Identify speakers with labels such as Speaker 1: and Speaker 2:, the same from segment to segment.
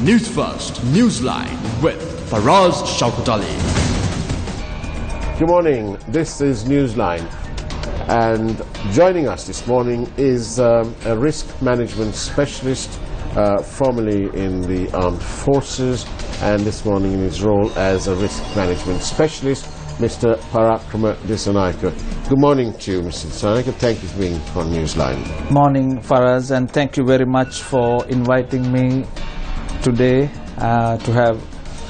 Speaker 1: Newsfirst Newsline with Faraz Shaukat Ali.
Speaker 2: Good morning, this is Newsline, and joining us this morning is a risk management specialist formerly in the armed forces, and this morning in his role as a risk management specialist, Mr. Parakrama Dissanayake. Good morning to you, Mr. Dissanayake. Thank you for being on Newsline.
Speaker 3: Morning, Faraz, and thank you very much for inviting me today to have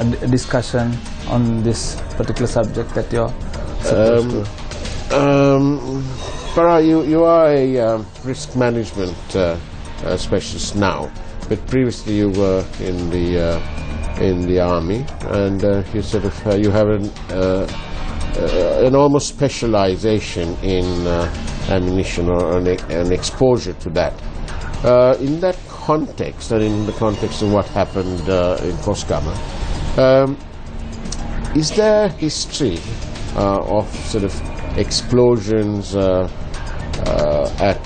Speaker 3: a discussion on this particular subject that you're supposed to.
Speaker 2: Farah, you are a risk management specialist now, but previously you were in the army, and you sort of you have an almost specialization in ammunition or an exposure to that. In that context, and in the context of what happened in Kosgama, is there history of sort of explosions at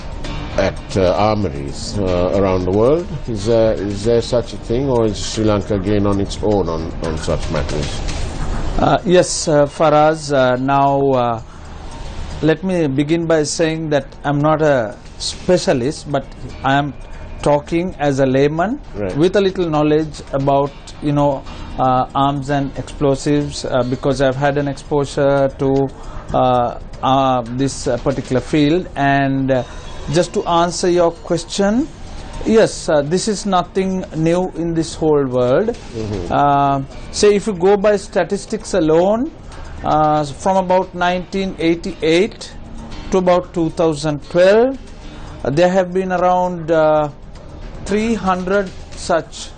Speaker 2: armories around the world? Is there such a thing, or is Sri Lanka again on its own on such matters?
Speaker 3: Yes, Faraz. Now, let me begin by saying that I'm not a specialist, but I am talking as a layman, right, with a little knowledge about arms and explosives, because I've had an exposure to this particular field. And just to answer your question, yes, this is nothing new in this whole world. Say if you go by statistics alone, from about 1988 to about 2012, there have been around 300 such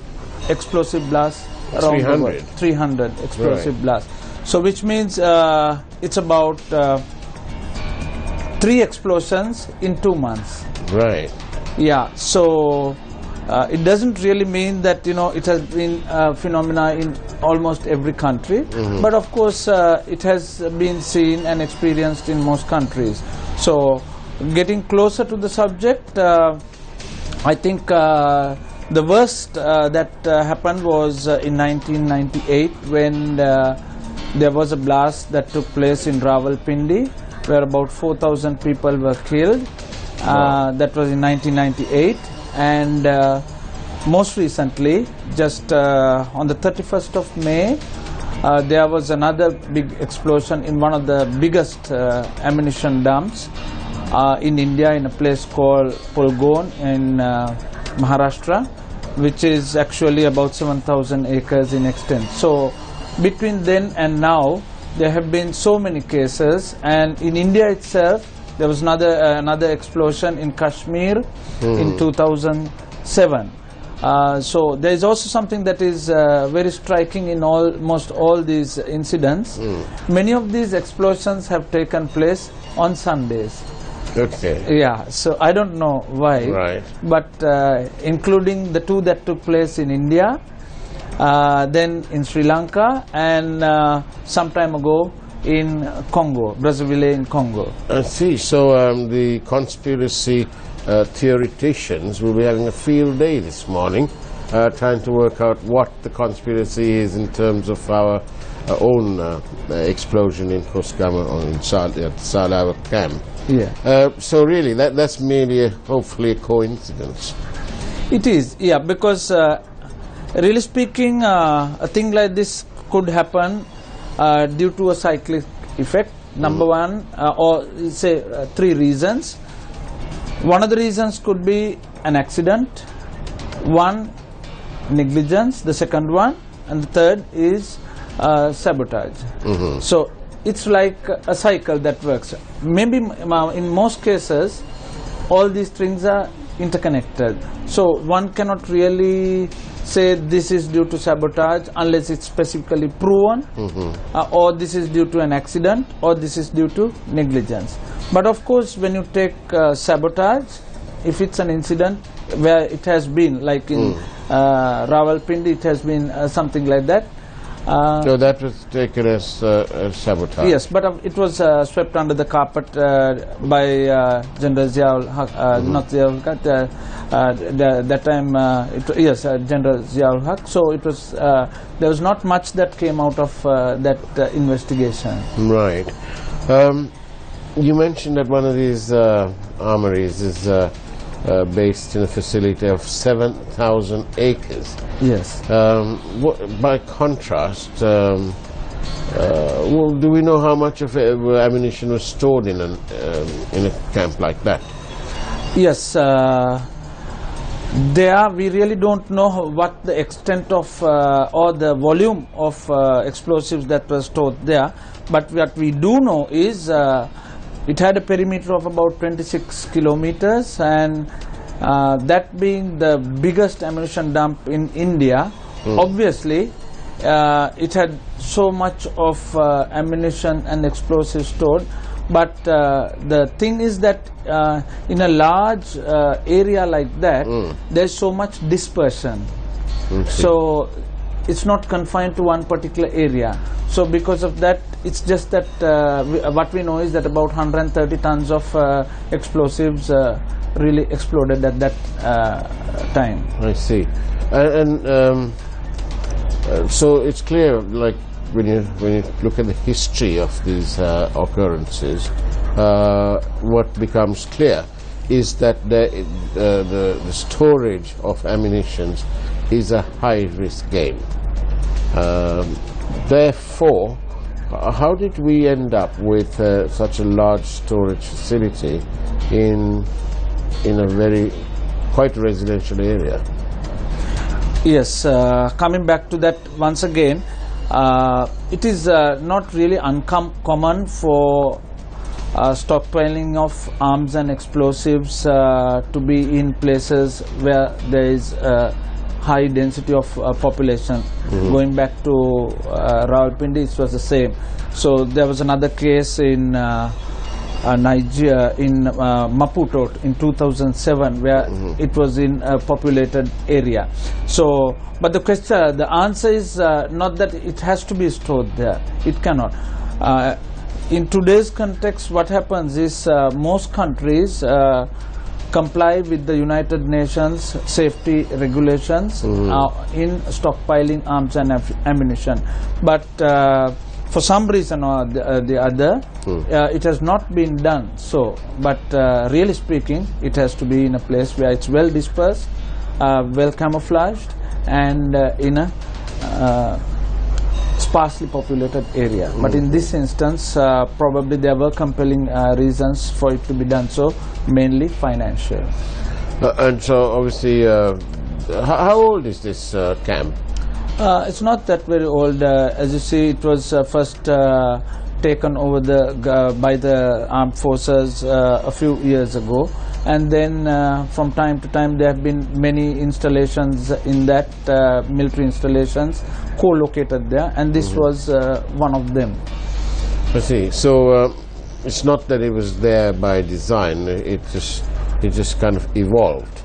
Speaker 3: explosive blasts around the world. 300 explosive blasts. So which means it's about 3 explosions in 2 months.
Speaker 2: Right.
Speaker 3: Yeah. So it doesn't really mean that it has been a phenomena in almost every country, but of course it has been seen and experienced in most countries. So getting closer to the subject, I think the worst that happened was in 1998 when there was a blast that took place in Rawalpindi, where about 4,000 people were killed. That was in 1998, and most recently, just on the 31st of May, there was another big explosion in one of the biggest ammunition dumps in India, in a place called Polgon in Maharashtra, which is actually about 7,000 acres in extent. So between then and now, there have been so many cases, and in India itself, there was another explosion in Kashmir in 2007. So there is also something that is very striking in almost all these incidents. Many of these explosions have taken place on Sundays.
Speaker 2: Okay.
Speaker 3: Yeah, so I don't know why,
Speaker 2: right,
Speaker 3: but including the 2 that took place in India, then in Sri Lanka, and some time ago in Congo, Brazzaville in Congo.
Speaker 2: I see. So the conspiracy theoreticians will be having a field day this morning, trying to work out what the conspiracy is in terms of our own explosion in Kosgama or in Salawa camp.
Speaker 3: Yeah.
Speaker 2: So really, that's merely hopefully a coincidence.
Speaker 3: It is, yeah, because really speaking, a thing like this could happen due to a cyclic effect. Number one, or say 3 reasons. One of the reasons could be an accident, one negligence, the second one, and the third is sabotage. So it's like a cycle that works. Maybe in most cases, all these things are interconnected. So one cannot really say this is due to sabotage unless it's specifically proven, or this is due to an accident, or this is due to negligence. But of course, when you take sabotage, if it's an incident where it has been, like in Rawalpindi, it has been something like that,
Speaker 2: So that was taken as sabotage.
Speaker 3: Yes, but it was swept under the carpet by General Ziaul Haq, not Ziaul Haq, that time, yes, General Ziaul Haq. So it was, there was not much that came out of that investigation.
Speaker 2: Right. You mentioned that one of these armories is based in a facility of 7,000 acres.
Speaker 3: Yes.
Speaker 2: By contrast, well, do we know how much of ammunition was stored in a camp like that?
Speaker 3: Yes. We really don't know what the extent of or the volume of explosives that was stored there. But what we do know is it had a perimeter of about 26 kilometers, and that being the biggest ammunition dump in India, obviously it had so much of ammunition and explosives stored. But the thing is that in a large area like that, there's so much dispersion. So it's not confined to one particular area. So because of that, it's just that what we know is that about 130 tons of explosives really exploded at that time.
Speaker 2: I see. And so it's clear, like when you look at the history of these occurrences, what becomes clear is that the storage of ammunitions is a high-risk game. Therefore, how did we end up with such a large storage facility in a very quite residential area?
Speaker 3: Yes, coming back to that once again, it is not really uncommon for stockpiling of arms and explosives to be in places where there is high density of population. Going back to Rawalpindi, it was the same. So there was another case in Nigeria, in Maputo in 2007, where it was in a populated area. So, but the answer is not that it has to be stored there. It cannot. In today's context, what happens is most countries comply with the United Nations safety regulations in stockpiling arms and ammunition. But for some reason or the other, it has not been done so. But really speaking, it has to be in a place where it's well dispersed, well camouflaged, and in a sparsely populated area. But in this instance, probably there were compelling reasons for it to be done so, mainly financial.
Speaker 2: And so obviously, how old is this camp?
Speaker 3: It's not that very old. As you see, it was first taken over by the armed forces a few years ago, and then from time to time there have been many installations in that, military installations co-located there, and this was one of them.
Speaker 2: I see. So it's not that it was there by design, it just kind of evolved.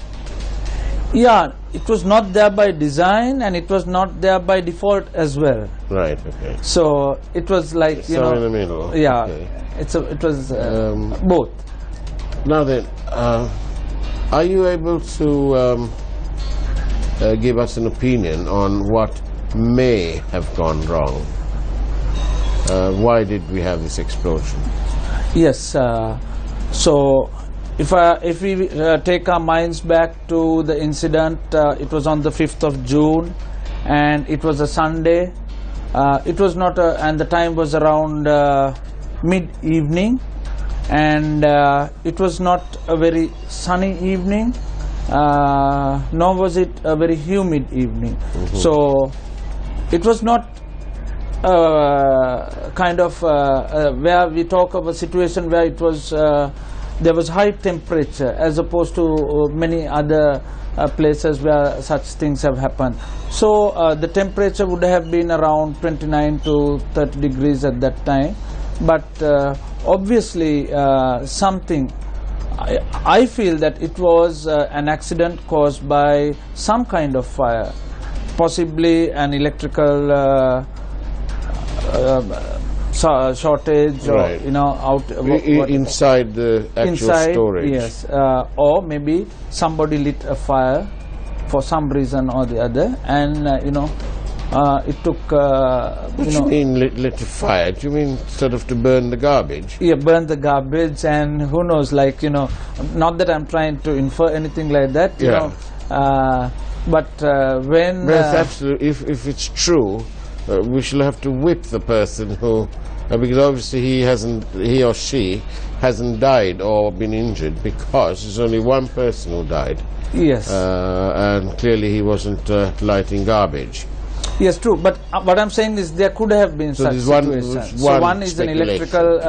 Speaker 3: Yeah, it was not there by design, and it was not there by default as well.
Speaker 2: Right. Okay.
Speaker 3: So it was like, you know,
Speaker 2: in the middle.
Speaker 3: Yeah.
Speaker 2: Okay.
Speaker 3: It was both.
Speaker 2: Now then, are you able to give us an opinion on what may have gone wrong? Why did we have this explosion?
Speaker 3: Yes. So if we take our minds back to the incident, it was on the 5th of June, and it was a Sunday. It was not and the time was around mid-evening, and it was not a very sunny evening, nor was it a very humid evening. So it was not kind of where we talk of a situation where it was there was high temperature, as opposed to many other places where such things have happened. So the temperature would have been around 29 to 30 degrees at that time. But obviously something, I feel that it was an accident caused by some kind of fire, possibly an electrical shortage, or
Speaker 2: Right. Inside the actual storage.
Speaker 3: Yes, or maybe somebody lit a fire for some reason or the other, and it took.
Speaker 2: What do you mean lit a fire? Do you mean sort of to burn the garbage?
Speaker 3: Yeah, burn the garbage, and who knows? Like not that I'm trying to infer anything like that. You know, but when
Speaker 2: that's absolutely. If it's true, we shall have to whip the person who. Because obviously he or she hasn't died or been injured, because there's only one person who died.
Speaker 3: Yes.
Speaker 2: And clearly he wasn't lighting garbage.
Speaker 3: Yes, true. But what I'm saying is there could have been such situations. So one is an electrical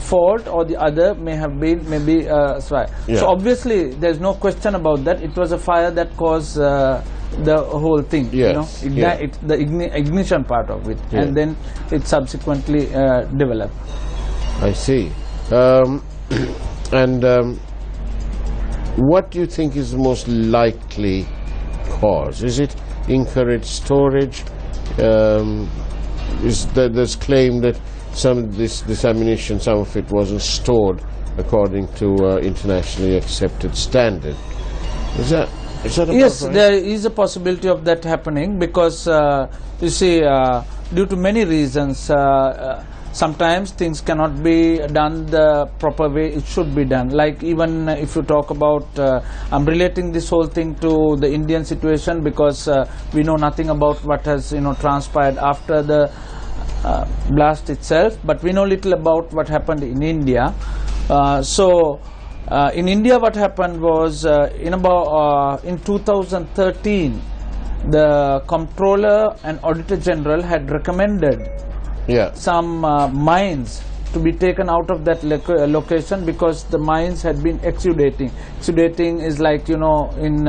Speaker 3: fault, or the other may have been maybe fire.
Speaker 2: Yeah.
Speaker 3: So obviously there's no question about that. It was a fire that caused the whole thing.
Speaker 2: Yes.
Speaker 3: The ignition part of it, and then it subsequently developed.
Speaker 2: I see. What do you think is the most likely cause? Is it incorrect storage? There's claim that some of this ammunition, some of it wasn't stored according to internationally accepted standard. Is that
Speaker 3: Yes,
Speaker 2: right?
Speaker 3: there is a possibility of that happening, because you see, due to many reasons, sometimes things cannot be done the proper way it should be done. Like even if you talk about, I'm relating this whole thing to the Indian situation, because we know nothing about what has transpired after the blast itself, but we know little about what happened in India. In India, what happened was in 2013, the Comptroller and Auditor General had recommended some mines to be taken out of that location, because the mines had been exudating. Exudating is like, in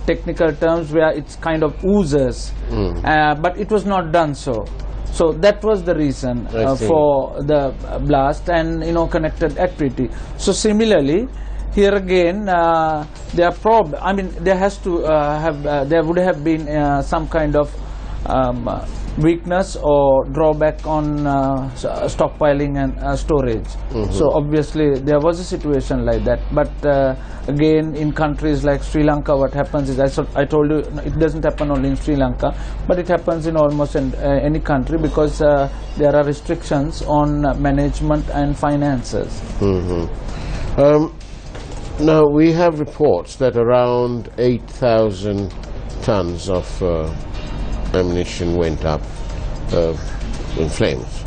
Speaker 3: technical terms, where it's kind of oozes, but it was not done so. So that was the reason for the blast and connected activity. So similarly, here again, there has to there would have been some kind of weakness or drawback on stockpiling and storage. So obviously there was a situation like that. But again, in countries like Sri Lanka, what happens is, I told you, it doesn't happen only in Sri Lanka, but it happens in almost any country, because there are restrictions on management and finances.
Speaker 2: Now we have reports that around 8,000 tons of ammunition went up in flames.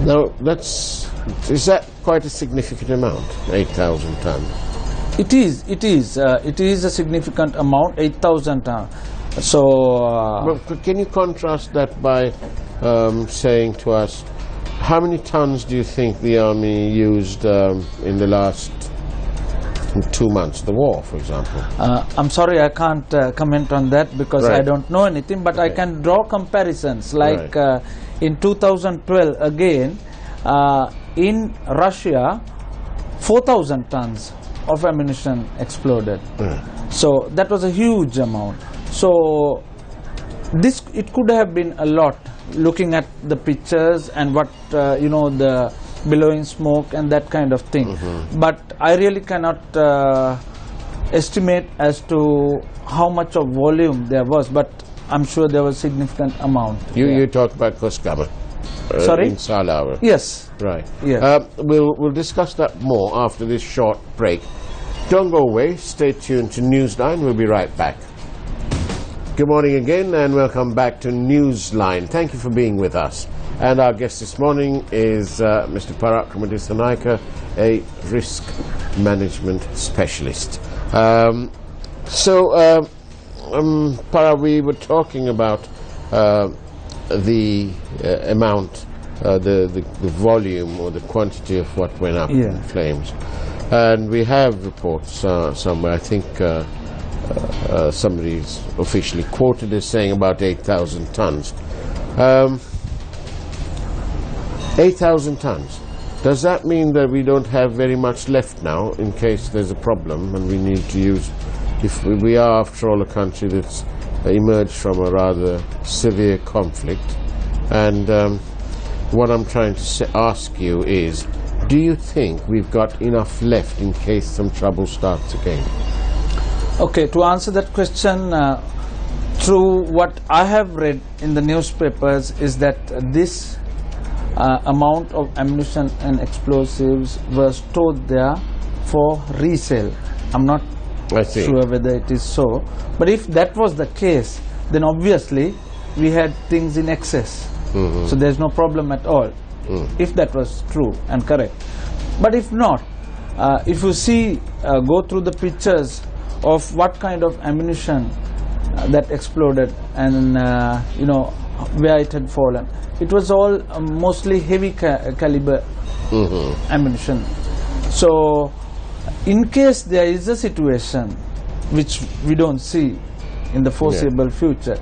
Speaker 2: Now is that quite a significant amount, 8,000 tons?
Speaker 3: It is a significant amount, 8,000 tons. So
Speaker 2: can you contrast that by saying to us, how many tons do you think the army used in the last 2 months, the war, for example?
Speaker 3: I'm sorry, I can't comment on that, because I don't know anything, but I can draw comparisons. Like in 2012, again, in Russia, 4,000 tons of ammunition exploded. So that was a huge amount. So it could have been a lot, looking at the pictures and what the billowing smoke and that kind of thing. But I really cannot estimate as to how much of volume there was, but I'm sure there was significant amount.
Speaker 2: You talk about Koskama.
Speaker 3: Sorry?
Speaker 2: In Salawa.
Speaker 3: Yes.
Speaker 2: Right.
Speaker 3: Yes.
Speaker 2: We'll discuss that more after this short break. Don't go away. Stay tuned to Newsline. We'll be right back. Good morning again, and welcome back to Newsline. Thank you for being with us. And our guest this morning is Mr. Parakramadisanaika, a risk management specialist. Para, we were talking about the amount, the volume or the quantity of what went up in flames. And we have reports somewhere, I think somebody's officially quoted as saying about 8,000 tons. 8,000 tons. Does that mean that we don't have very much left now in case there's a problem and we need to use, if we are after all a country that's emerged from a rather severe conflict, And what I'm trying to ask you is, do you think we've got enough left in case some trouble starts again?
Speaker 3: Okay, to answer that question, through what I have read in the newspapers is that this amount of ammunition and explosives was stored there for resale. I'm not sure whether it is so, but if that was the case, then obviously we had things in excess. So there's no problem at all, if that was true and correct. But if not, if you see, go through the pictures of what kind of ammunition that exploded and you know where it had fallen, it was all mostly heavy caliber ammunition. So in case there is a situation which we don't see in the foreseeable future,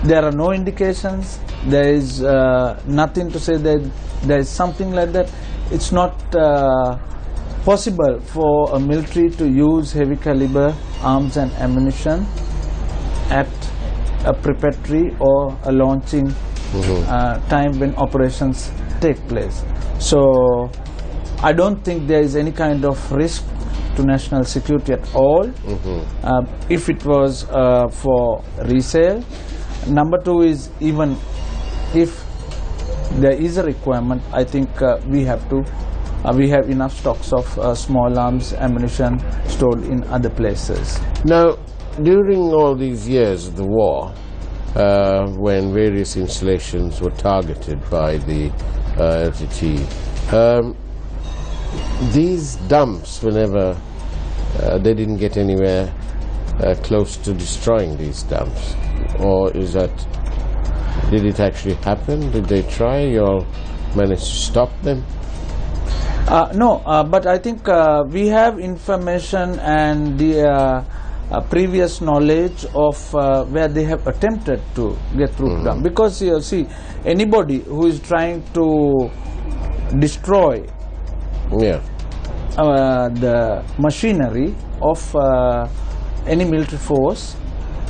Speaker 3: there are no indications, there is nothing to say that there is something like that. It's not possible for a military to use heavy caliber arms and ammunition at a preparatory or a launching time when operations take place. So I don't think there is any kind of risk to national security at all if it was for resale. Number two is, even if there is a requirement, I think we have enough stocks of small arms ammunition stored in other places.
Speaker 2: Now, during all these years of the war, when various installations were targeted by the LTT, these dumps, whenever they didn't get anywhere close to destroying these dumps, or is that, did it actually happen? Did they try? You all managed to stop them?
Speaker 3: No, but I think we have information and the previous knowledge of where they have attempted to get through to them. Because you see, anybody who is trying to destroy the machinery of any military force,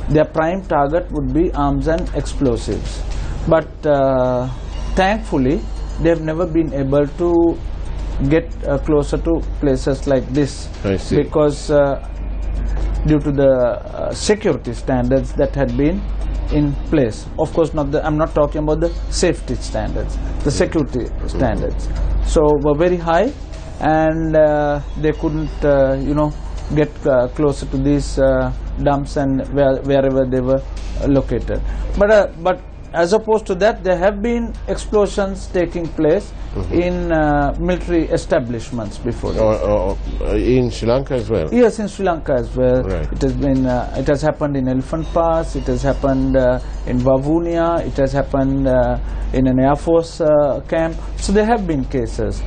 Speaker 3: their prime target would be arms and explosives. But thankfully, they have never been able to get closer to places like this.
Speaker 2: I see.
Speaker 3: Because due to the security standards that had been in place. Of course, I'm not talking about the safety standards, the security standards. So were very high, and they couldn't, get closer to these dumps and wherever they were located. But as opposed to that, there have been explosions taking place in military establishments before.
Speaker 2: In Sri Lanka as well?
Speaker 3: Yes, in Sri Lanka as well.
Speaker 2: Right.
Speaker 3: It has been. It has happened in Elephant Pass. It has happened in Wavunia. It has happened in an Air Force camp. So there have been cases,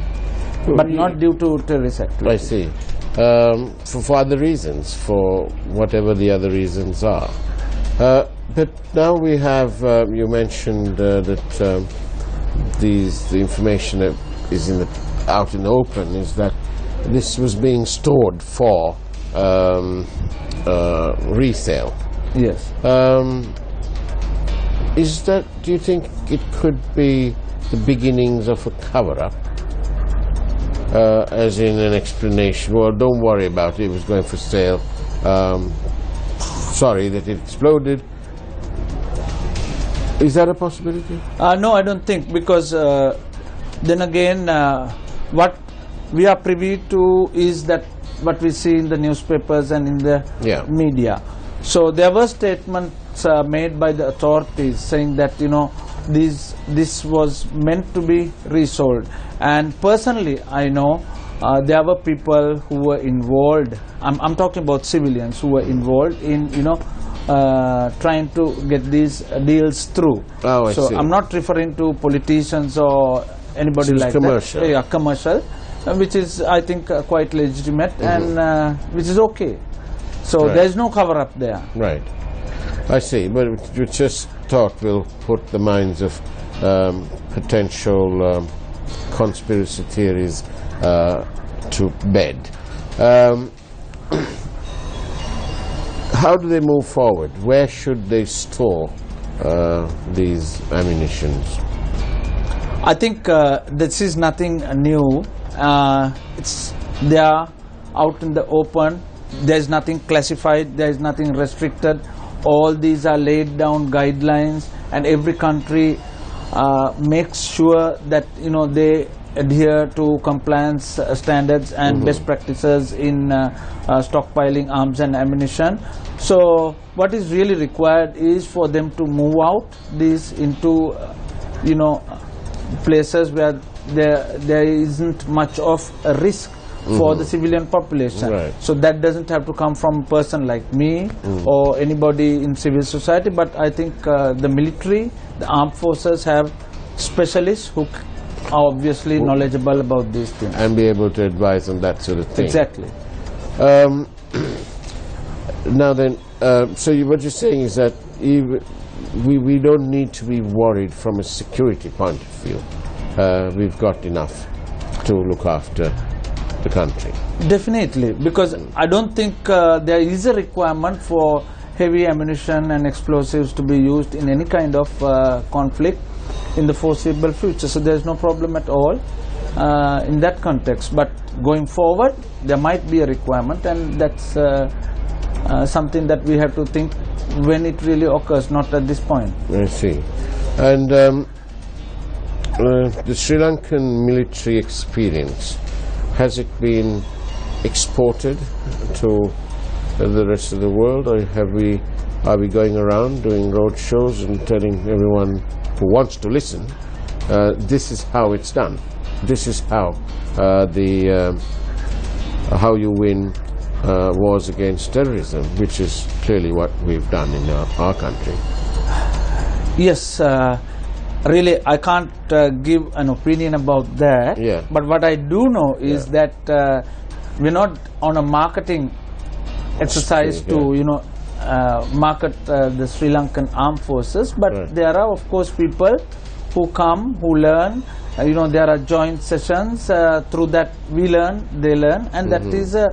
Speaker 3: but not due to terrorist activity.
Speaker 2: I see. For other reasons, for whatever the other reasons are. But now we have, you mentioned that the information that is out in the open is that this was being stored for resale.
Speaker 3: Yes.
Speaker 2: Do you think it could be the beginnings of a cover-up? As in an explanation, well, don't worry about it, it was going for sale. Sorry that it exploded. Is that a possibility?
Speaker 3: No, I don't think, because then again, what we are privy to is that what we see in the newspapers and in the media. So there were statements made by the authorities saying that this was meant to be resold. And personally, I know there were people who were involved. I'm talking about civilians who were involved in trying to get these deals through.
Speaker 2: Oh, I see.
Speaker 3: I'm not referring to politicians or anybody like
Speaker 2: commercial.
Speaker 3: that. Yeah, commercial, which is, I think, quite legitimate and which is okay. So there is no cover up there.
Speaker 2: Right. I see. But we just thought we'll put the minds of potential conspiracy theories to bed. How do they move forward? Where should they store these ammunitions?
Speaker 3: I think this is nothing new. They are out in the open. There is nothing classified. There is nothing restricted. All these are laid down guidelines, and every country makes sure that they adhere to compliance standards and best practices in stockpiling arms and ammunition. So what is really required is for them to move out these into places where there isn't much of a risk for the civilian population.
Speaker 2: Right.
Speaker 3: So that doesn't have to come from a person like me or anybody in civil society, but I think the military, the armed forces have specialists who are obviously knowledgeable about these things.
Speaker 2: And be able to advise on that sort of thing.
Speaker 3: Exactly.
Speaker 2: Now then, so what you're saying is that we don't need to be worried from a security point of view. We've got enough to look after the country. Definitely,
Speaker 3: because I don't think there is a requirement for heavy ammunition and explosives to be used in any kind of conflict in the foreseeable future. So there's no problem at all in that context. But going forward, there might be a requirement, and that's something that we have to think when it really occurs, not at this point.
Speaker 2: I see. And the Sri Lankan military experience, has it been exported to the rest of the world, or are we going around doing road shows and telling everyone who wants to listen, this is how it's done, this is how how you win wars against terrorism, which is clearly what we've done in our country?
Speaker 3: Yes, really I can't give an opinion about that, but what I do know is that we're not on a marketing exercise to market the Sri Lankan armed forces, but there are of course people who come, who learn. There are joint sessions, through that we learn, they learn, and that is a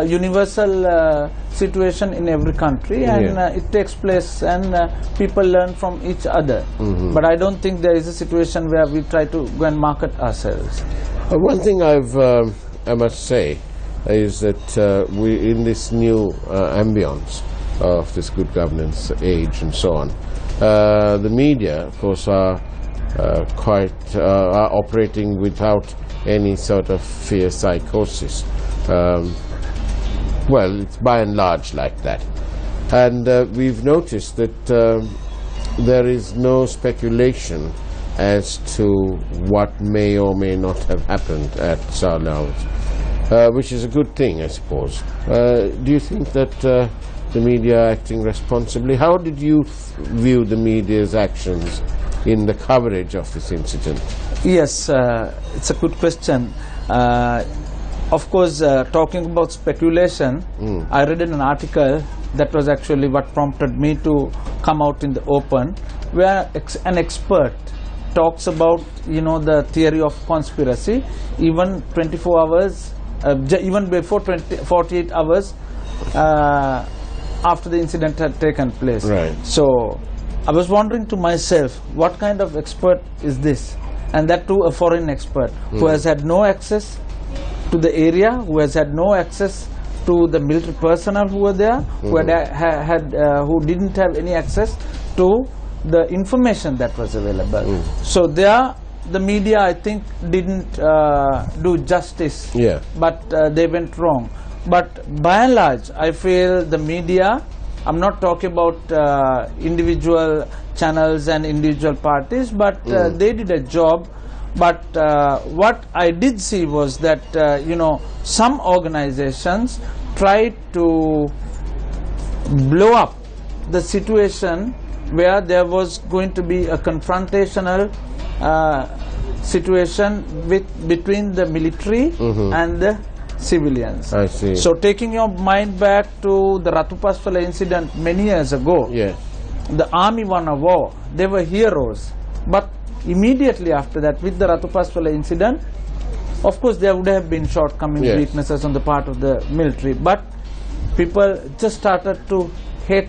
Speaker 3: universal situation in every country, and it takes place, and people learn from each other. But I don't think there is a situation where we try to go and market ourselves.
Speaker 2: One thing I must say is that we, in this new ambience of this good governance age and so on, the media, of course, are operating without any sort of fear psychosis. Well, it's by and large like that. And we've noticed that there is no speculation as to what may or may not have happened at Sarlaus, which is a good thing, I suppose. Do you think that the media are acting responsibly? How did you view the media's actions in the coverage of this incident?
Speaker 3: Yes, it's a good question. Of course, talking about speculation, I read in an article that was actually what prompted me to come out in the open, where an expert talks about the theory of conspiracy even 24 hours, even before 48 hours after the incident had taken place.
Speaker 2: Right.
Speaker 3: So I was wondering to myself, what kind of expert is this? And that too a foreign expert who has had no access to the area, who has had no access to the military personnel who were there, who didn't have any access to the information that was available. So there, the media, I think, didn't do justice, but they went wrong. But by and large, I feel the media, I'm not talking about individual channels and individual parties, but they did a job. But what I did see was that some organizations tried to blow up the situation where there was going to be a confrontational situation between the military and the civilians.
Speaker 2: I see.
Speaker 3: So taking your mind back to the Ratupaswala incident many years ago, the army won a war. They were heroes. But immediately after that, with the Ratupaswala incident, of course there would have been shortcomings, weaknesses on the part of the military, but people just started to hate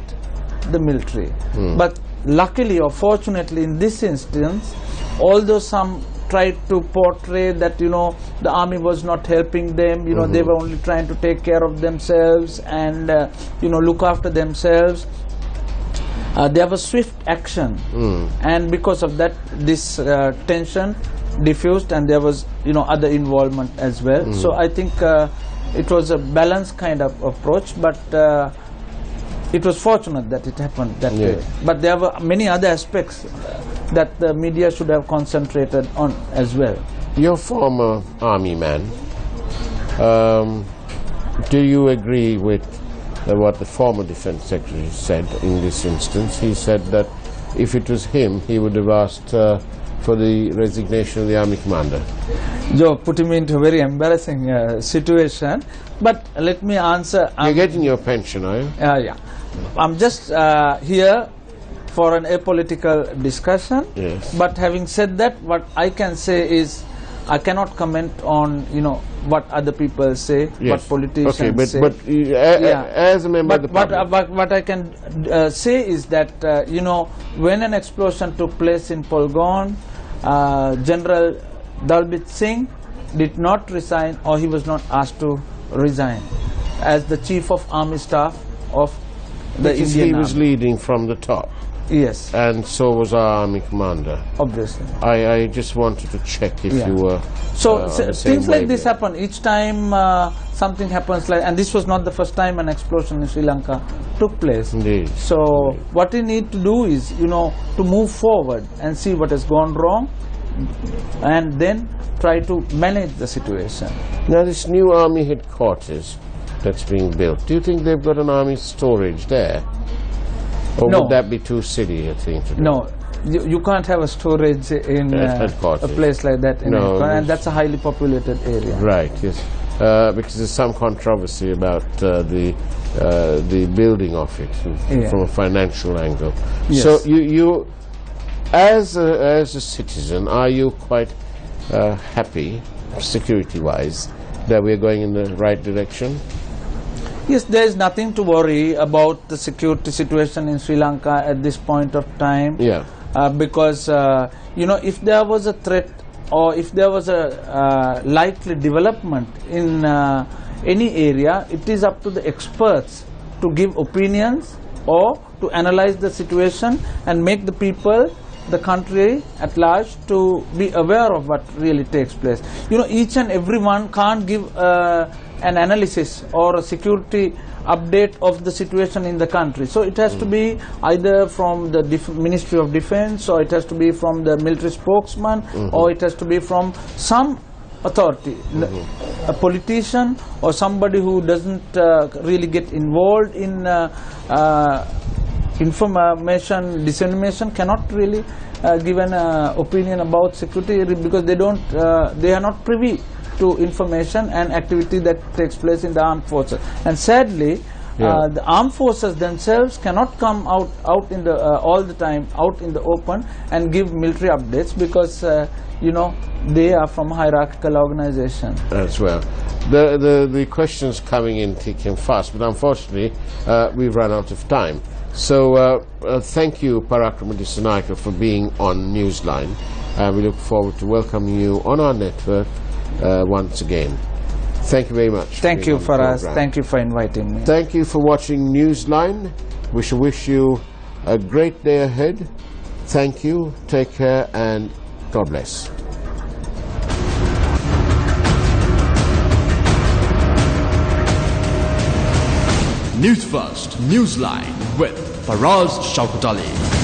Speaker 3: the military. But luckily or fortunately in this instance, although some tried to portray that, you know, the army was not helping them, you know, they were only trying to take care of themselves and, you know, look after themselves. There was swift action, and because of that, this tension diffused, and there was, you know, other involvement as well. So I think it was a balanced kind of approach, but it was fortunate that it happened that way. But there were many other aspects that the media should have concentrated on as well.
Speaker 2: You're a former army man. Do you agree with what the former Defence Secretary said in this instance? He said that if it was him, he would have asked for the resignation of the army commander.
Speaker 3: You're putting me into a very embarrassing situation, but let me answer.
Speaker 2: You're getting your pension, are you?
Speaker 3: Yeah. I'm just here for an apolitical discussion.
Speaker 2: Yes.
Speaker 3: But having said that, what I can say is I cannot comment on, you know, what other people say, what politicians say.
Speaker 2: But as a member of the public.
Speaker 3: What I can say is that, you know, when an explosion took place in Polgon, General Dalbit Singh did not resign, or he was not asked to resign as the Chief of Army Staff of the
Speaker 2: because
Speaker 3: Indian
Speaker 2: he was
Speaker 3: Army.
Speaker 2: leading from the top.
Speaker 3: Yes.
Speaker 2: And so was our army commander.
Speaker 3: Obviously.
Speaker 2: I just wanted to check if you were
Speaker 3: So
Speaker 2: on the same
Speaker 3: things like this
Speaker 2: wavelength.
Speaker 3: happen each time something happens, like, and this was not the first time an explosion in Sri Lanka took place.
Speaker 2: Indeed.
Speaker 3: So what we need to do is, you know, to move forward and see what has gone wrong, and then try to manage the situation.
Speaker 2: Now this new army headquarters that's being built, do you think they've got an army storage there? Or
Speaker 3: No.
Speaker 2: would that be too silly a thing to do?
Speaker 3: No, you can't have a storage in a place like that, in and that's a highly populated area.
Speaker 2: Right, yes. Because there's some controversy about the building of it from a financial angle.
Speaker 3: Yes.
Speaker 2: So you as a citizen, are you quite happy, security-wise, that we're going in the right direction?
Speaker 3: Yes, there is nothing to worry about the security situation in Sri Lanka at this point of time.
Speaker 2: Yeah.
Speaker 3: Because, you know, if there was a threat or if there was a likely development in any area, it is up to the experts to give opinions or to analyze the situation and make the people, the country at large, to be aware of what really takes place. You know, each and everyone can't give an analysis or a security update of the situation in the country. So it has to be either from the Ministry of Defense, or it has to be from the military spokesman, or it has to be from some authority, a politician or somebody who doesn't really get involved in information dissemination cannot really give an opinion about security, because they are not privy to information and activity that takes place in the armed forces. And sadly, the armed forces themselves cannot come out in the all the time out in the open and give military updates, because you know, they are from a hierarchical organization
Speaker 2: as well. The questions coming in thick and fast, but unfortunately we've run out of time. So thank you, Parakrama Dissanayake, for being on Newsline. We look forward to welcoming you on our network once again. Thank you very much.
Speaker 3: Thank you, Faraz. Thank you for inviting me.
Speaker 2: Thank you for watching Newsline. We shall wish you a great day ahead. Thank you, take care, and God bless.
Speaker 1: Newsfirst Newsline with Faraz Shaukat Ali.